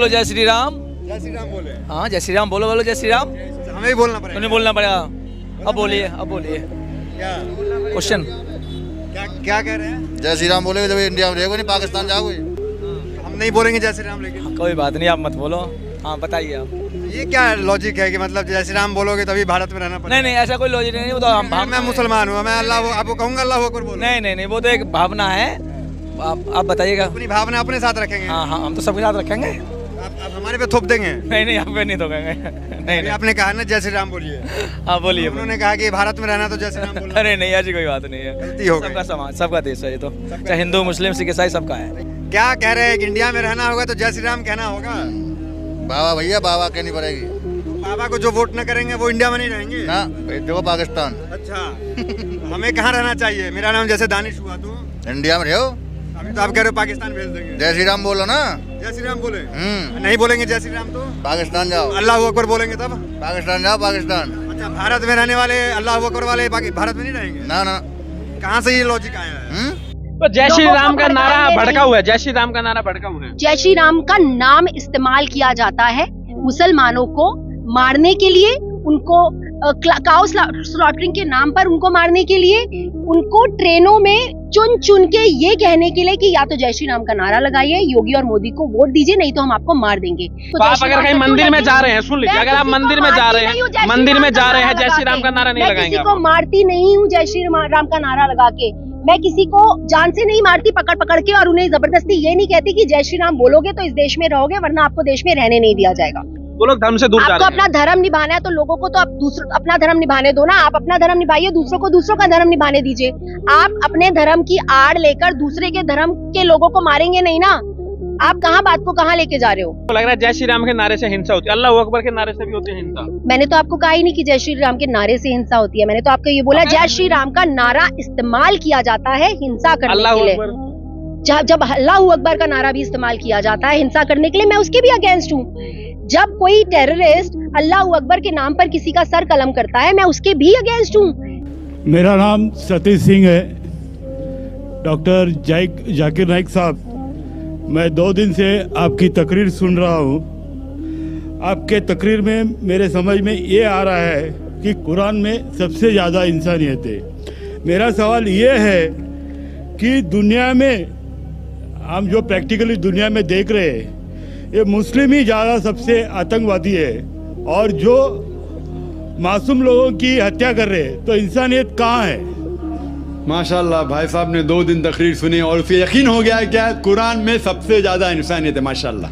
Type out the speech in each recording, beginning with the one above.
बोलो जय श्री राम। जय श्री राम बोले। हाँ जय श्री राम बोलो, बोलो जय श्री राम। हमें ही बोलना पड़ेगा। नहीं बोलना पड़ेगा। अब बोलिए, अब बोलिए क्या क्वेश्चन। क्या क्या कह रहे हैं? जय श्री राम बोलेगे जब इंडिया में रहेगा नहीं पाकिस्तान जाओगे। हम नहीं बोलेंगे जय श्री राम, लेकिन कोई बात नहीं, आप मत बोलो। हाँ बताइए आप। ये क्या लॉजिक है कि मतलब जय श्री राम बोलोगे तभी भारत में रहना पड़ेगा? नहीं नहीं, ऐसा कोई लॉजिक नहीं, वो तो हम मैं मुसलमान हूँ, मैं अल्लाह आपको कहूँगा अल्लाह अकबर बोलो। नहीं नहीं नहीं, वो तो एक भावना है। आप बताइएगा। अपनी भावना अपने साथ रखेंगे। हाँ हाँ, हम तो सबके साथ रखेंगे। आप हमारे पे थोप देंगे? नहीं नहीं, आप पे नहीं तो कहेंगे। नहीं नहीं, आपने कहा ना जय श्री राम बोलिए। हाँ बोलिए। उन्होंने कहा कि भारत में रहना तो जय श्री राम बोलो। अरे नहीं, ऐसी कोई बात नहीं है। गलती हो गई। सबका समाज, सबका देश है ये तो, चाहे हिंदू मुस्लिम सिख ईसाई सबका है। क्या कह रहे हैं कि इंडिया में रहना होगा तो जय श्री राम कहना होगा? बाबा भैया बाबा कहनी पड़ेगी। बाबा को जो वोट न करेंगे वो इंडिया में नहीं रहेंगे ना देखो पाकिस्तान। अच्छा हमें कहाँ रहना चाहिए? मेरा नाम जैसे दानिश हुआ तो इंडिया में रहो। अभी तो आप कह रहे हो पाकिस्तान भेज देंगे। जय श्री राम बोलो ना। जय श्री राम बोले। नहीं बोलेंगे जय श्री राम तो पाकिस्तान जाओ। अल्लाह अकबर बोलेंगे तब? पाकिस्तान जाओ पाकिस्तान। अच्छा भारत में रहने वाले अल्लाह अकबर वाले भारत में नहीं रहेंगे? ना ना। कहाँ से ये लॉजिक आया है? तो जय श्री राम का नारा भड़का हुआ है। जय श्री राम का नारा भड़का हुआ है। जय श्री राम का नाम इस्तेमाल किया जाता है मुसलमानों को मारने के लिए, उनको काउ स्लॉटरिंग के नाम पर उनको मारने के लिए, उनको ट्रेनों में चुन चुन के ये कहने के लिए कि या तो जय श्री राम का नारा लगाइए, योगी और मोदी को वोट दीजिए, नहीं तो हम आपको मार देंगे। तो आप अगर कहीं मंदिर में जा रहे हैं, सुन लीजिए, अगर आप मंदिर में जा रहे हैं, जय श्री राम का नारा नहीं लगाएंगे? किसी को मारती नहीं हूँ जय श्री राम का नारा लगा के। मैं किसी को जान से नहीं मारती पकड़ पकड़ के, और उन्हें जबरदस्ती ये नहीं कहती कि जय श्री राम बोलोगे तो इस देश में रहोगे, वरना आपको देश में रहने नहीं दिया जाएगा। वो लोग धर्म से दूर जा रहे आपको हैं। अपना धर्म निभाना है तो लोगों को तो आप अपना धर्म निभाने दो ना। आप अपना धर्म निभाइए, दूसरों को दूसरों का धर्म निभाने दीजिए। आप अपने धर्म की आड़ लेकर दूसरे के धर्म के लोगों को मारेंगे नहीं ना। आप कहाँ बात को कहाँ लेके जा रहे हो? तो लग रहा है जय श्री राम के नारे से हिंसा होती है, अल्लाह अकबर के नारे से भी होती है हिंसा। मैंने तो आपको कहा ही नहीं कि जय श्री राम के नारे से हिंसा होती है। मैंने तो आपको ये बोला जय श्री राम का नारा इस्तेमाल किया जाता है हिंसा करने के लिए। जब अल्लाह अकबर का नारा भी इस्तेमाल किया जाता है हिंसा करने के लिए, मैं उसके भी अगेंस्ट हूँ। जब कोई टेररिस्ट अल्लाह अकबर के नाम पर किसी का सर कलम करता है, मैं उसके भी अगेंस्ट हूँ। मेरा नाम सतीश सिंह है। डॉक्टर जाकिर नाइक साहब, मैं 2 दिन से आपकी तकरीर सुन रहा हूँ। आपके तकरीर में मेरे समझ में ये आ रहा है कि कुरान में सबसे ज़्यादा इंसानियत है। मेरा सवाल ये है कि दुनिया में हम जो प्रैक्टिकली दुनिया में देख रहे हैं, ये मुस्लिम ही ज़्यादा सबसे आतंकवादी है, और जो मासूम लोगों की हत्या कर रहे हैं, तो इंसानियत कहाँ है? माशाल्लाह भाई साहब ने 2 दिन तकरीर सुनी और उसे यकीन हो गया क्या कुरान में सबसे ज़्यादा इंसानियत है। माशाल्लाह,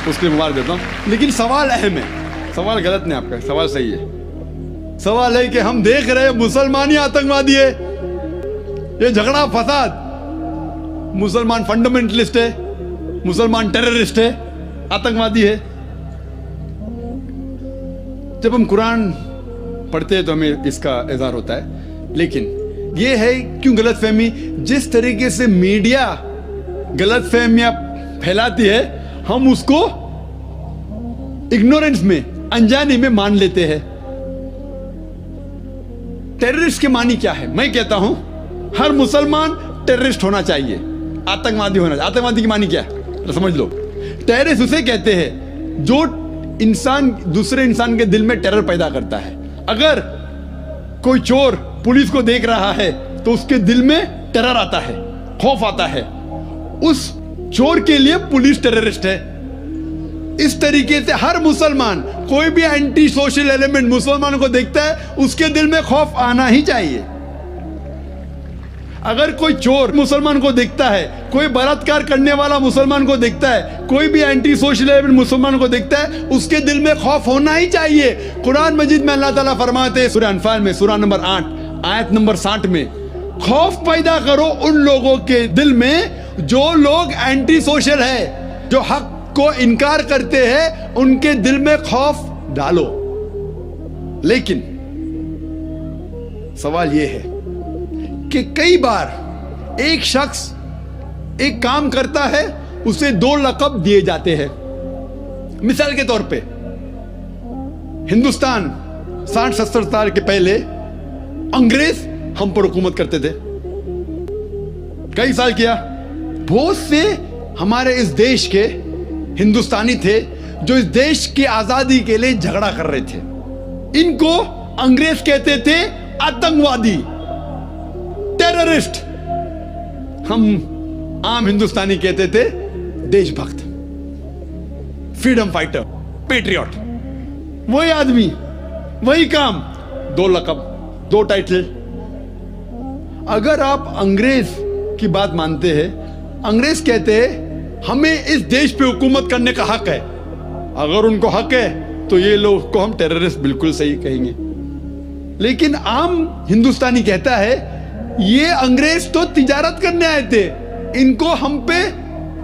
उसके मुबारक देता हूँ। लेकिन सवाल अहम है, सवाल गलत नहीं, आपका सवाल सही है। सवाल है कि हम देख रहे हैं मुसलमान ही आतंकवादी है। ये झगड़ा फसाद, मुसलमान फंडामेंटलिस्ट है, मुसलमान टेररिस्ट है, आतंकवादी है। जब हम कुरान पढ़ते हैं तो हमें इसका इज़हार होता है। लेकिन ये है क्यों गलतफहमी, जिस तरीके से मीडिया गलतफहमियां फैलाती है, हम उसको इग्नोरेंस में, अनजाने में मान लेते हैं। टेररिस्ट के मानी क्या है? मैं कहता हूं हर मुसलमान टेररिस्ट होना चाहिए, आतंकवादी होना चाहिए। आतंकवादी की मानी क्या है तो समझ लो। टेररिस्ट उसे कहते हैं जो इंसान दूसरे इंसान के दिल में टेरर पैदा करता है। अगर कोई चोर पुलिस को देख रहा है तो उसके दिल में टेरर आता है, खौफ आता है। उस चोर के लिए पुलिस टेररिस्ट है। इस तरीके से हर मुसलमान, कोई भी एंटी सोशल एलिमेंट मुसलमानों को देखता है, उसके दिल में खौफ आना ही चाहिए। अगर कोई चोर मुसलमान को देखता है, कोई बलात्कार करने वाला मुसलमान को देखता है, कोई भी एंटी सोशल एलिमेंट मुसलमान को देखता है, उसके दिल में खौफ होना ही चाहिए। कुरान मजीद में अल्लाह ताला फरमाते हैं सूरह अनफाल में, सूरह नंबर 8 आयत नंबर 60 में, खौफ पैदा करो उन लोगों के दिल में जो लोग एंटी सोशल है, जो हक को इनकार करते हैं, उनके दिल में खौफ डालो। लेकिन सवाल यह है कि कई बार एक शख्स एक काम करता है, उसे 2 लक़ब दिए जाते हैं। मिसाल के तौर पे हिंदुस्तान 60-70 साल के पहले अंग्रेज हम पर हुकूमत करते थे। कई साल किया। बहुत से हमारे इस देश के हिंदुस्तानी थे जो इस देश की आजादी के लिए झगड़ा कर रहे थे। इनको अंग्रेज कहते थे आतंकवादी, टेररिस्ट। हम आम हिंदुस्तानी कहते थे देशभक्त, फ्रीडम फाइटर, पेट्रियट। वही आदमी, वही काम, 2 लक़ब, 2 टाइटल। अगर आप अंग्रेज की बात मानते हैं, अंग्रेज कहते हैं हमें इस देश पे हुकूमत करने का हक है। अगर उनको हक है तो ये लोग को हम टेररिस्ट बिल्कुल सही कहेंगे। लेकिन आम हिंदुस्तानी कहता है ये अंग्रेज तो तिजारत करने आए थे, इनको हम पे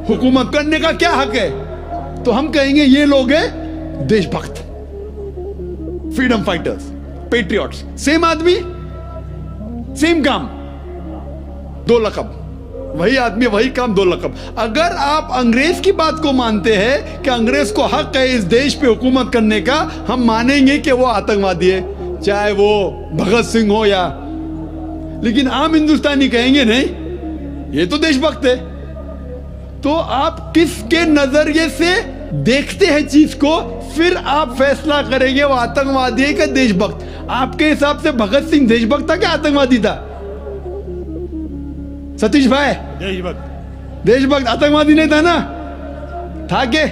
हुकूमत करने का क्या हक है? तो हम कहेंगे ये लोग हैं देशभक्त, फ्रीडम फाइटर्स, पेट्रियट्स। सेम आदमी, सेम काम, 2 लक़ब। वही आदमी, वही काम, 2 लक़ब। अगर आप अंग्रेज की बात को मानते हैं कि अंग्रेज को हक है इस देश पे हुकूमत करने का, हम मानेंगे कि वो आतंकवादी है, चाहे वो भगत सिंह हो या। लेकिन आम हिंदुस्तानी कहेंगे नहीं, ये तो देशभक्त है। तो आप किसके नजरिए से देखते हैं चीज को, फिर आप फैसला करेंगे वो आतंकवादी है कि देशभक्त। आपके हिसाब से भगत सिंह देशभक्त था क्या आतंकवादी था? सतीश भाई, देशभक्त। देशभक्त, आतंकवादी नहीं था ना? था के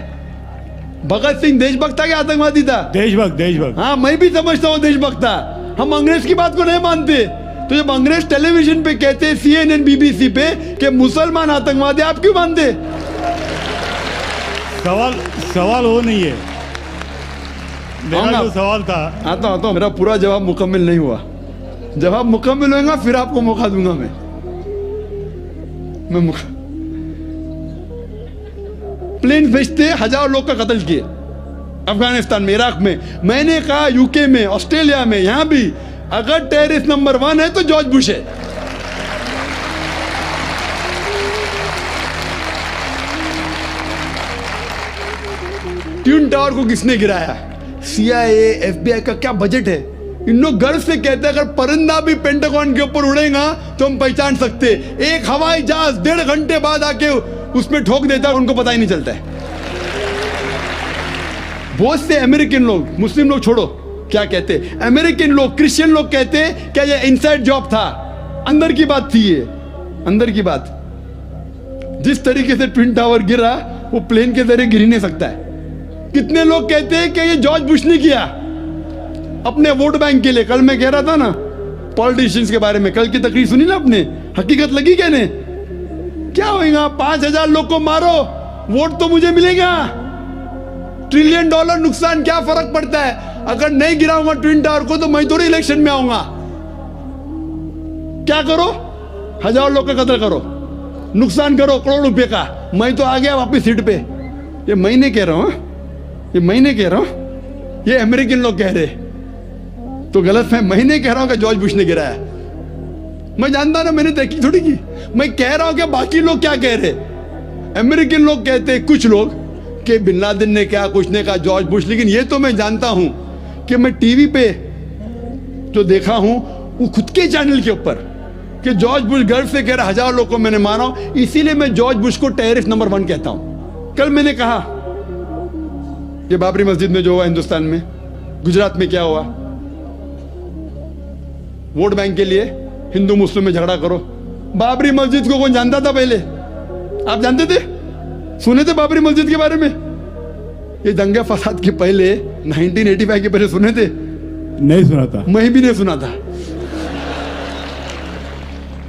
भगत सिंह देशभक्त था क्या आतंकवादी था? देशभक्त, देशभक्त। हाँ, मैं भी समझता हूँ देशभक्त था। हम अंग्रेज की बात को नहीं मानते। तो जब अंग्रेज टेलीविजन पे कहते, CNN, BBC पे कि मुसलमान आतंकवादी, आप क्यों मानते? सवाल वो नहीं है। मेरा जो सवाल था, आता हूँ, मेरा पूरा जवाब मुकम्मल नहीं हुआ। जवाब मुकम्मल होगा फिर आपको मौका दूंगा मैं प्लेन भेजते, 1000 लोग का कत्ल किए अफगानिस्तान में, इराक में। मैंने कहा यूके में, ऑस्ट्रेलिया में, यहां भी अगर टेररिस्ट नंबर 1 है तो जॉर्ज बुश है। ट्विन टावर को किसने गिराया? CIA, FBI का क्या बजट है? इन लोग गर्व से कहते हैं अगर परिंदा भी पेंटागन के ऊपर उड़ेगा तो हम पहचान सकते। एक हवाई जहाज 1.5 घंटे बाद आके उसमें ठोक देता है, उनको पता ही नहीं चलता है। बहुत से अमेरिकन लोग, मुस्लिम लोग छोड़ो, क्या कहते, अमेरिकन लोग, क्रिश्चियन लोग कहते हैं क्या ये इनसाइड जॉब था, अंदर की बात थी, ये अंदर की बात। जिस तरीके से ट्विन टावर गिरा वो प्लेन के जरिए गिर ही नहीं सकता है। कितने लोग कहते हैं कि ये जॉर्ज बुश ने किया अपने वोट बैंक के लिए। कल मैं कह रहा था ना पॉलिटिशियंस के बारे में, कल की तकरीर सुनी ना आपने, हकीकत लगी क्या ने? क्या होगा? 5000 लोग को मारो, वोट तो मुझे मिलेगा। $1 ट्रिलियन नुकसान, क्या फर्क पड़ता है? अगर नहीं गिराऊंगा ट्विन टावर को तो मैं थोड़ी इलेक्शन में आऊंगा। क्या करो? 1000 लोग का कत्ल करो, नुकसान करो करोड़ रुपए का, मैं तो आ गया वापस सीट पे। ये मैं नहीं कह रहा हूं, ये मैं नहीं कह रहा हूं, ये अमेरिकन लोग कह रहे, तो गलत है। मैं नहीं कह रहा हूं कि जॉर्ज बुश ने गिराया, मैं जानता ना, मैंने तहकीक थोड़ी की। मैं कह रहा हूं कि बाकी लोग क्या कह रहे। अमेरिकन लोग कहते हैं, कुछ लोग, कि बिन लादेन ने क्या, कुछ ने कहा जॉर्ज बुश। लेकिन ये तो मैं जानता हूं कि मैं टीवी पे जो देखा हूं वो खुद के चैनल के ऊपर कि जॉर्ज बुश गर्व से कह रहा 1000 लोग को मैंने मारा, इसीलिए मैं जॉर्ज बुश को टेररिस्ट नंबर 1 कहता हूं। कल मैंने कहा ये बाबरी मस्जिद में जो हुआ हिंदुस्तान में, गुजरात में क्या हुआ, वोट बैंक के लिए हिंदू मुस्लिम में झगड़ा करो। बाबरी मस्जिद को कौन जानता था पहले? आप जानते थे? सुने थे बाबरी मस्जिद के बारे में? ये दंगे फसाद के पहले 1985 के पहले सुने थे? नहीं सुना था। मैं भी नहीं सुना था।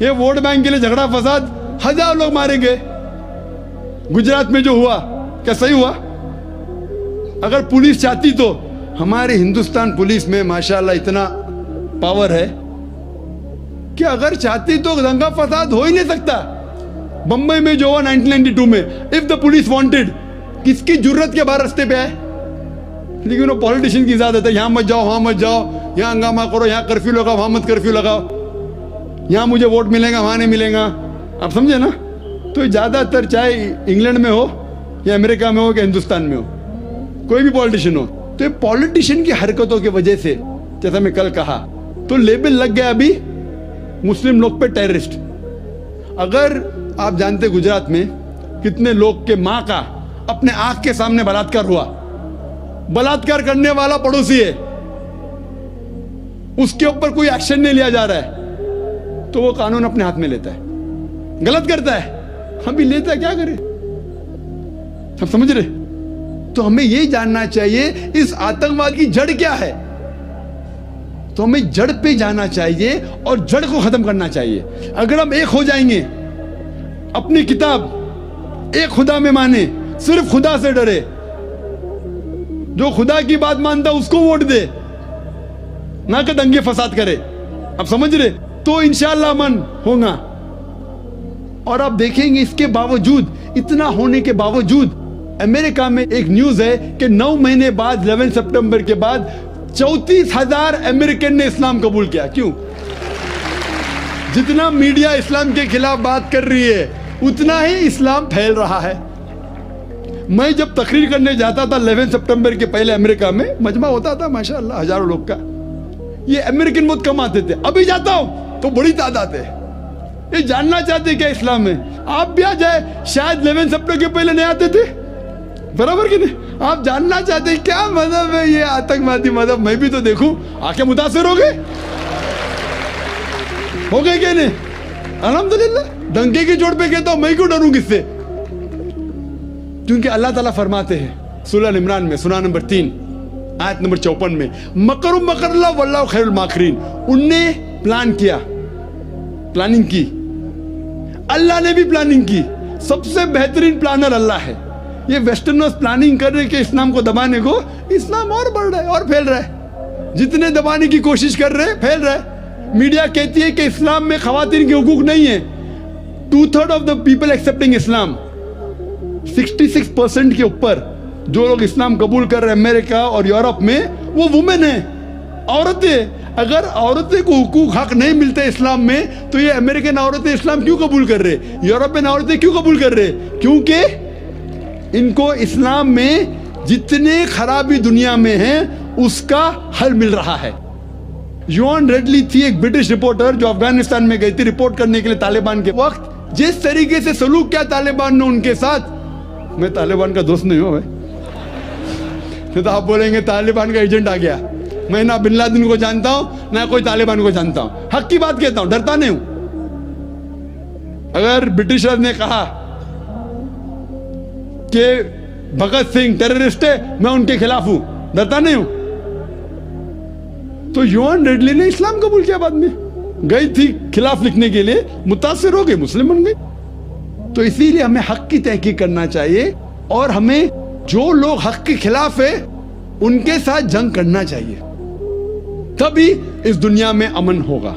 ये वोट बैंक के लिए झगड़ा फसाद, 1000 लोग मारे गए। गुजरात में जो हुआ क्या सही हुआ? अगर पुलिस चाहती तो, हमारे हिंदुस्तान पुलिस में माशाल्लाह इतना पावर है कि अगर चाहती तो दंगा फसाद हो ही नहीं सकता। बंबई में जो हुआ 1992 में, इफ द पुलिस वांटेड, किसकी जरूरत के बाहर रास्ते पे आए? लेकिन वो पॉलिटिशियन की इजाजत है, यहां मत जाओ, वहां मत जाओ, यहां हंगामा करो, यहां कर्फ्यू लगाओ, वहां मत कर्फ्यू लगाओ, यहां मुझे वोट मिलेगा, वहां नहीं मिलेगा। आप समझे ना? तो ज्यादातर चाहे इंग्लैंड में हो या अमेरिका में हो या हिंदुस्तान में हो, कोई भी पॉलिटिशियन हो, तो ये पॉलिटिशियन की हरकतों की वजह से, जैसा मैं कल कहा, तो लेबल लग गया अभी मुस्लिम लोग पे टेररिस्ट। अगर आप जानते गुजरात में कितने लोग के माँ का अपने आंख के सामने बलात्कार हुआ, बलात्कार करने वाला पड़ोसी है, उसके ऊपर कोई एक्शन नहीं लिया जा रहा है, तो वो कानून अपने हाथ में लेता है, गलत करता है, हम भी लेता है, क्या करें? सब समझ रहे? तो हमें यही जानना चाहिए इस आतंकवाद की जड़ क्या है। तो हमें जड़ पे जाना चाहिए और जड़ को खत्म करना चाहिए। अगर हम एक हो जाएंगे, अपनी किताब एक खुदा में माने, सिर्फ खुदा से डरे, जो खुदा की बात मानता उसको वोट दे, ना कि दंगे फसाद करे, अब समझ रहे? तो इंशाअल्लाह अमन होगा। और आप देखेंगे इसके बावजूद, इतना होने के बावजूद, अमेरिका में एक न्यूज है कि 9 महीने बाद 11 सितंबर के बाद 34,000 अमेरिकन ने इस्लाम कबूल किया। क्यों? जितना मीडिया इस्लाम के खिलाफ बात कर रही है, उतना ही इस्लाम फैल रहा है। मैं जब तकरीर करने जाता था 11 सितंबर के पहले अमेरिका में, मजमा होता था माशाअल्लाह हजारों लोग का, ये अमेरिकन बहुत कम आते थे। अभी जाता हूं तो बड़ी तादाद है। ये जानना चाहते क्या इस्लाम में? आप भी आ जाए, शायद 11 सितंबर के पहले नहीं आते थे, बराबर कि नहीं? आप जानना चाहते क्या मजहब है ये आतंकवादी मजहब, मैं भी तो देखूं, आके मुतासिर हो गए क्या नहीं? अल्हम्दुलिल्लाह, डंके की चोट पे कहता हूं, मैं क्यों डरूं किससे? क्योंकि अल्लाह ताला फरमाते हैं सूरह इमरान में, सूरह नंबर 3 आयत नंबर 54 में, मकरुम मकरल्लाह वल्लाहु खैरुल माकिरीन। उनने प्लान किया, प्लानिंग की, अल्लाह ने भी प्लानिंग की। सबसे बेहतरीन प्लानर अल्लाह है। ये वेस्टर्नर्स प्लानिंग कर रहे कि इस्लाम को दबाने को, इस्लाम और बढ़ रहा है और फैल रहा है। जितने दबाने की कोशिश कर रहे हैं, फैल रहा है। मीडिया कहती है कि इस्लाम में खवातीन के हुकूक नहीं है। 2/3 ऑफ द पीपल एक्सेप्टिंग इस्लाम, 66% के ऊपर जो लोग इस्लाम कबूल कर रहे हैं अमेरिका और यूरोप में, वो वुमेन है, औरतें। अगर औरतें को हुकूक हक नहीं मिलते इस्लाम में, तो ये अमेरिकन औरतें इस्लाम क्यों कबूल कर रहे, यूरोपियन औरतें क्यों कबूल कर रहे? क्योंकि इनको इस्लाम में जितने खराबी दुनिया में है उसका हल मिल रहा है। योन रेडली थी एक ब्रिटिश रिपोर्टर जो अफगानिस्तान में गई थी रिपोर्ट करने के लिए तालिबान के वक्त। जिस तरीके से सलूक किया तालिबान ने उनके साथ, मैं तालिबान का दोस्त नहीं हूं भाई, तो आप बोलेंगे तालिबान का एजेंट आ गया। मैं ना बिन लादेन को जानता हूं ना कोई तालिबान को जानता हूं, हक की बात कहता हूं, डरता नहीं हूं। अगर ब्रिटिशर ने कहा कि भगत सिंह टेररिस्ट है, मैं उनके खिलाफ हूं, डरता नहीं हूं। तो योन रेडली ने इस्लाम कबूल किया, बाद में गई थी खिलाफ लिखने के लिए, मुतासिर हो गई, मुस्लिम बन गई। तो इसीलिए हमें हक की तहकीक करना चाहिए और हमें जो लोग हक के खिलाफ है उनके साथ जंग करना चाहिए, तभी इस दुनिया में अमन होगा।